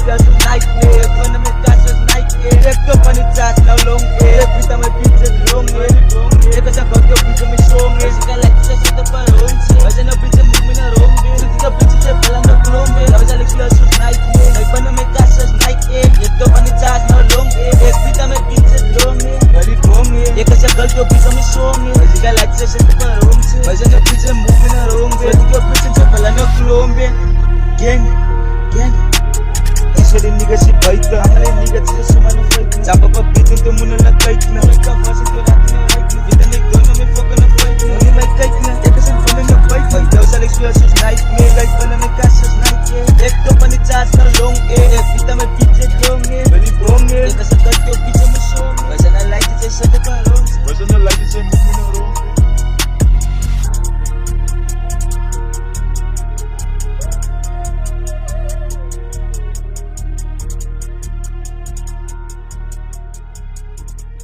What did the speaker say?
plus nightmare. Gonna make casos nightmare. Left up on the task now long hair. Every time I beat it long hair. Because I got your bitch on me strong hair. She got like this, I shut up her own shit. Why no bitch move me na wrong way. So the bitch is a no clone way. I was like plus nightmare. Like gonna make casos nightmare. Left up on the task now long hair. Every time I beat it long hair. Very wrong hair. Because I got your bitch on me strong hair. She got like this, I shut up her own shit. Why no bitch move me na wrong way. So the bitch is a no clone way. Gang. This way the nigga she bite na. Amala yung nigga sila sumano fight na. Sapa pa bitin to muna na tight na. May kapasin ko natin na right na. Kita may doon na may fuck na fight na. Muni may tight na. Eka sa pala na fight. Fight daw sa Lex versus nightmare. Life pala may casos nightmare. Eko pa ni chas na long air. Kita may bitch long air. Bali bong air. Eka sa cut yung bitch mo song. Basta na light it's a shot pa.